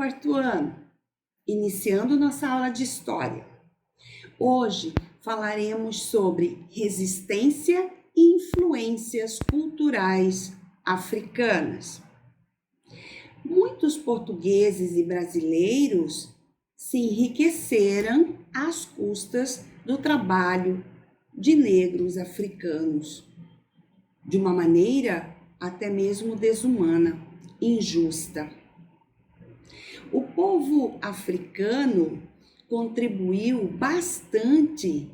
quarto ano, iniciando nossa aula de história. Hoje falaremos sobre resistência e influências culturais africanas. Muitos portugueses e brasileiros se enriqueceram às custas do trabalho de negros africanos, de uma maneira até mesmo desumana, injusta. O povo africano contribuiu bastante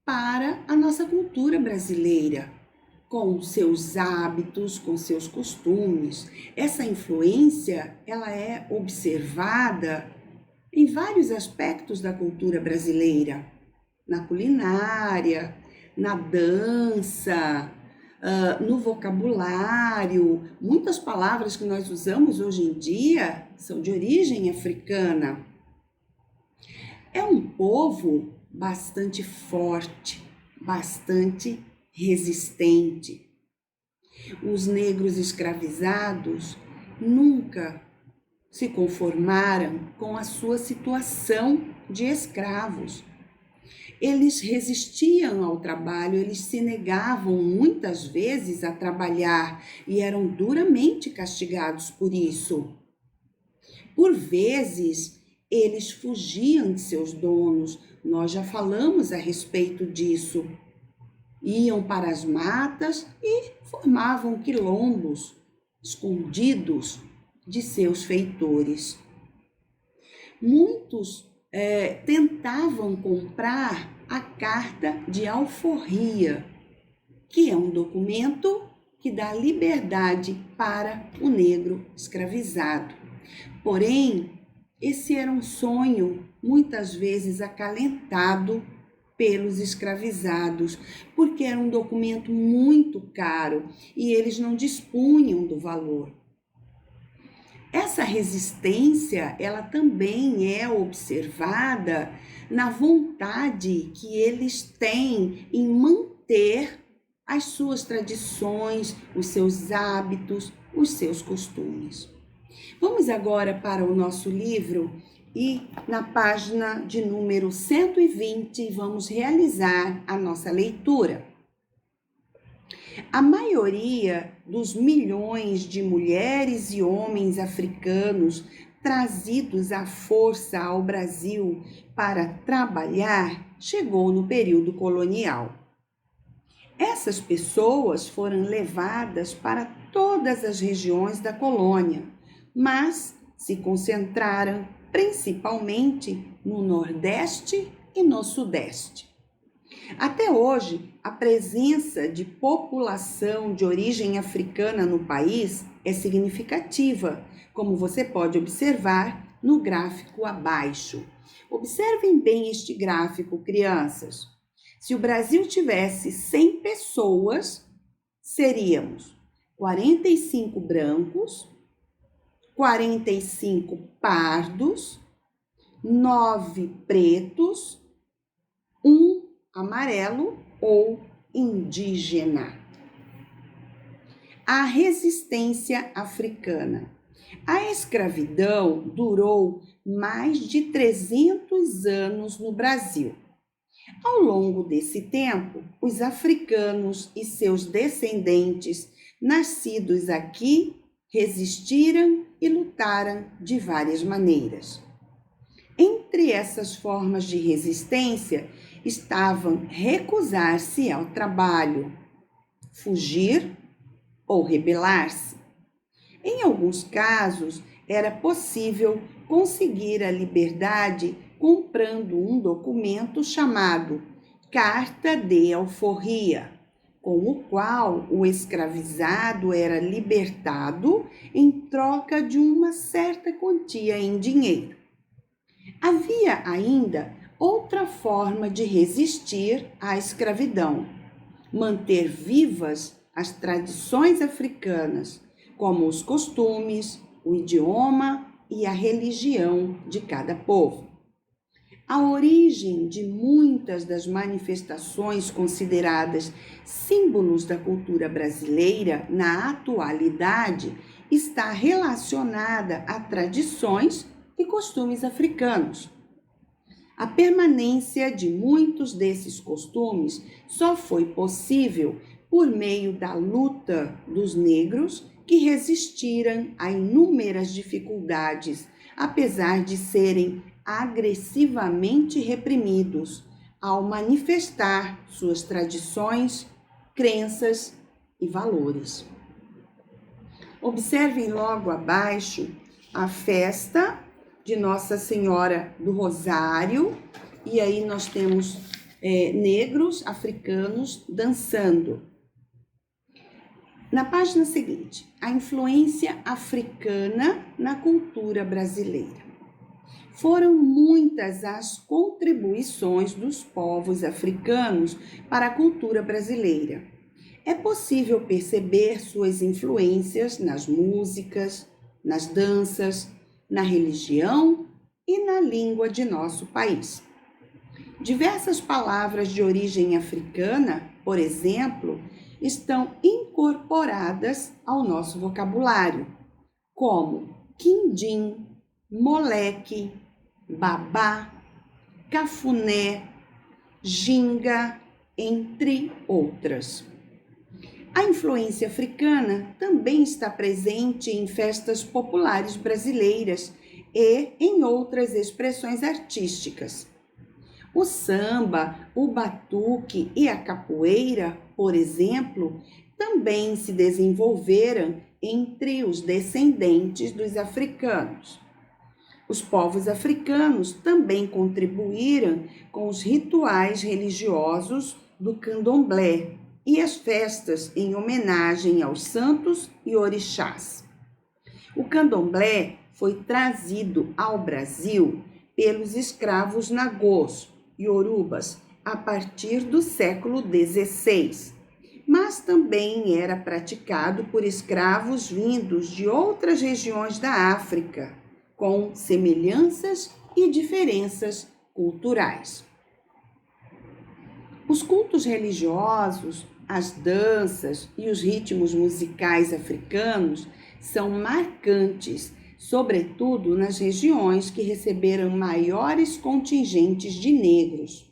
para a nossa cultura brasileira, com seus hábitos, com seus costumes. Essa influência, ela é observada em vários aspectos da cultura brasileira, na culinária, na dança, no vocabulário. Muitas palavras que nós usamos hoje em dia são de origem africana. É um povo bastante forte, bastante resistente. Os negros escravizados nunca se conformaram com a sua situação de escravos. Eles resistiam ao trabalho, eles se negavam muitas vezes a trabalhar e eram duramente castigados por isso. Por vezes, eles fugiam de seus donos, nós já falamos a respeito disso. Iam para as matas e formavam quilombos escondidos de seus feitores. Muitos tentavam comprar a carta de alforria, que é um documento que dá liberdade para o negro escravizado. Porém, esse era um sonho muitas vezes acalentado pelos escravizados, porque era um documento muito caro e eles não dispunham do valor. Essa resistência, ela também é observada na vontade que eles têm em manter as suas tradições, os seus hábitos, os seus costumes. Vamos agora para o nosso livro e na página de número 120 vamos realizar a nossa leitura. A maioria dos milhões de mulheres e homens africanos trazidos à força ao Brasil para trabalhar chegou no período colonial. Essas pessoas foram levadas para todas as regiões da colônia, mas se concentraram principalmente no Nordeste e no Sudeste. Até hoje, a presença de população de origem africana no país é significativa, como você pode observar no gráfico abaixo. Observem bem este gráfico, crianças. Se o Brasil tivesse 100 pessoas, seríamos 45 brancos, 45 pardos, 9 pretos, 1 amarelo ou indígena. A resistência africana. A escravidão durou mais de 300 anos no Brasil. Ao longo desse tempo, os africanos e seus descendentes, nascidos aqui, resistiram e lutaram de várias maneiras. Entre essas formas de resistência estavam recusar-se ao trabalho, fugir ou rebelar-se. Em alguns casos, era possível conseguir a liberdade comprando um documento chamado Carta de Alforria, com o qual o escravizado era libertado em troca de uma certa quantia em dinheiro. Havia ainda outra forma de resistir à escravidão, manter vivas as tradições africanas, como os costumes, o idioma e a religião de cada povo. A origem de muitas das manifestações consideradas símbolos da cultura brasileira na atualidade está relacionada a tradições e costumes africanos. A permanência de muitos desses costumes só foi possível por meio da luta dos negros que resistiram a inúmeras dificuldades, apesar de serem agressivamente reprimidos ao manifestar suas tradições, crenças e valores. Observem logo abaixo a festa de Nossa Senhora do Rosário, e aí nós temos negros africanos dançando. Na página seguinte, a influência africana na cultura brasileira. Foram muitas as contribuições dos povos africanos para a cultura brasileira. É possível perceber suas influências nas músicas, nas danças, na religião e na língua de nosso país. Diversas palavras de origem africana, por exemplo, estão incorporadas ao nosso vocabulário, como quindim, moleque, babá, cafuné, ginga, entre outras. A influência africana também está presente em festas populares brasileiras e em outras expressões artísticas. O samba, o batuque e a capoeira, por exemplo, também se desenvolveram entre os descendentes dos africanos. Os povos africanos também contribuíram com os rituais religiosos do candomblé e as festas em homenagem aos santos e orixás. O candomblé foi trazido ao Brasil pelos escravos nagôs, iorubas, a partir do século XVI, mas também era praticado por escravos vindos de outras regiões da África, com semelhanças e diferenças culturais. Os cultos religiosos, as danças e os ritmos musicais africanos são marcantes, sobretudo nas regiões que receberam maiores contingentes de negros.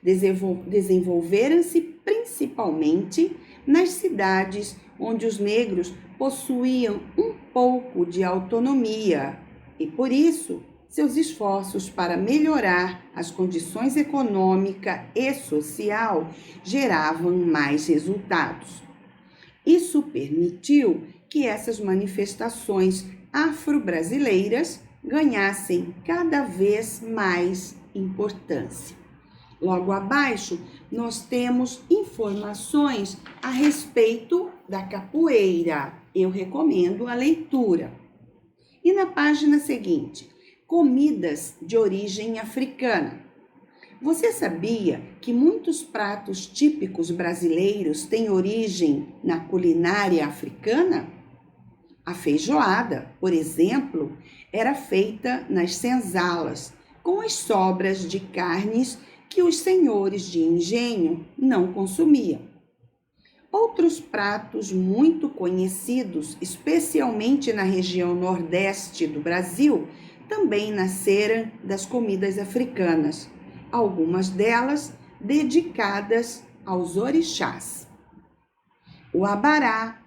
Desenvolveram-se principalmente nas cidades onde os negros possuíam um pouco de autonomia e, por isso, seus esforços para melhorar as condições econômica e social geravam mais resultados. Isso permitiu que essas manifestações afro-brasileiras ganhassem cada vez mais importância. Logo abaixo, nós temos informações a respeito da capoeira. Eu recomendo a leitura. E na página seguinte, comidas de origem africana. Você sabia que muitos pratos típicos brasileiros têm origem na culinária africana? A feijoada, por exemplo, era feita nas senzalas, com as sobras de carnes que os senhores de engenho não consumiam. Outros pratos muito conhecidos, especialmente na região nordeste do Brasil, também nasceram das comidas africanas, algumas delas dedicadas aos orixás. O abará,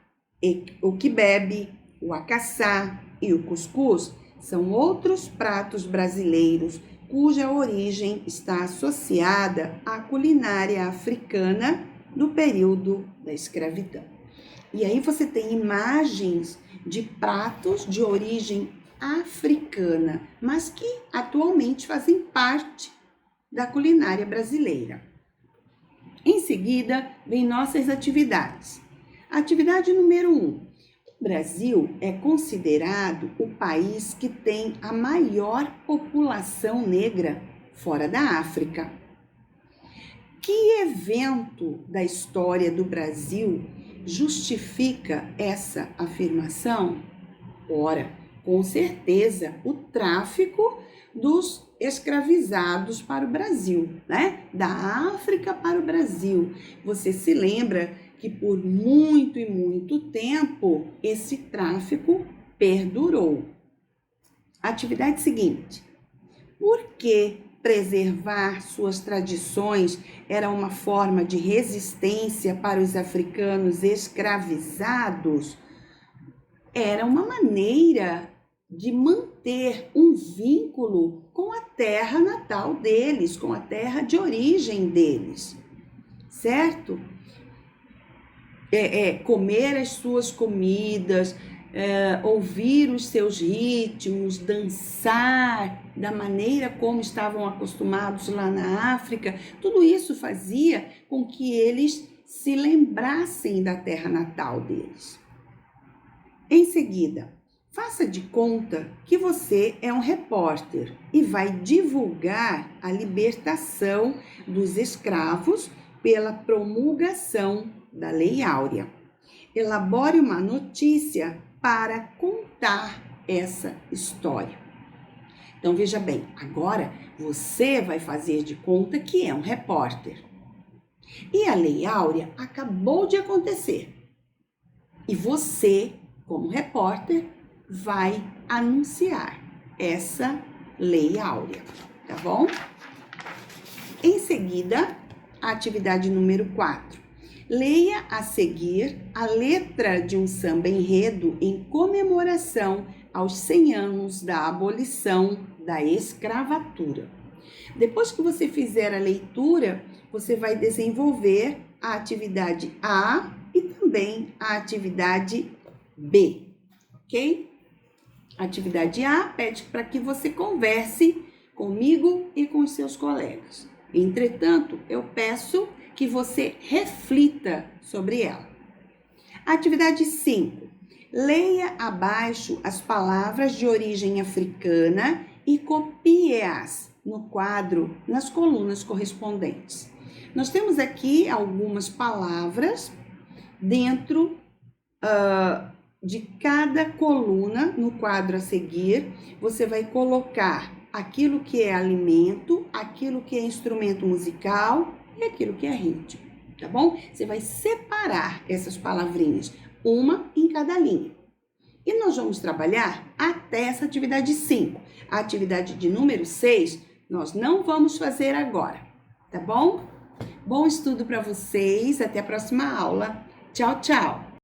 o quibe, o acaçá e o cuscuz são outros pratos brasileiros cuja origem está associada à culinária africana do período da escravidão. E aí você tem imagens de pratos de origem africana, mas que atualmente fazem parte da culinária brasileira. Em seguida, vem nossas atividades. Atividade número 1. O Brasil é considerado o país que tem a maior população negra fora da África. Que evento da história do Brasil justifica essa afirmação? Ora, com certeza, o tráfico dos escravizados para o Brasil, né? Da África para o Brasil. Você se lembra que por muito e muito tempo esse tráfico perdurou. Atividade seguinte. Por que preservar suas tradições era uma forma de resistência para os africanos escravizados? Era uma maneira de manter um vínculo com a terra natal deles, com a terra de origem deles, certo? Comer as suas comidas, ouvir os seus ritmos, dançar da maneira como estavam acostumados lá na África, tudo isso fazia com que eles se lembrassem da terra natal deles. Em seguida, faça de conta que você é um repórter e vai divulgar a libertação dos escravos pela promulgação da Lei Áurea. Elabore uma notícia para contar essa história. Então, veja bem, agora você vai fazer de conta que é um repórter. E a Lei Áurea acabou de acontecer. E você, como repórter, vai anunciar essa Lei Áurea, tá bom? Em seguida, a atividade número 4. Leia a seguir a letra de um samba-enredo em comemoração aos 100 anos da abolição da escravatura. Depois que você fizer a leitura, você vai desenvolver a atividade A e também a atividade B, ok? A atividade A pede para que você converse comigo e com os seus colegas. Entretanto, eu peço que você reflita sobre ela. Atividade 5. Leia abaixo as palavras de origem africana e copie-as no quadro, nas colunas correspondentes. Nós temos aqui algumas palavras dentro de cada coluna. No quadro a seguir, você vai colocar aquilo que é alimento, aquilo que é instrumento musical e aquilo que é ritmo, tá bom? Você vai separar essas palavrinhas, uma em cada linha. E nós vamos trabalhar até essa atividade 5. A atividade de número 6, nós não vamos fazer agora, tá bom? Bom estudo para vocês, até a próxima aula. Tchau, tchau!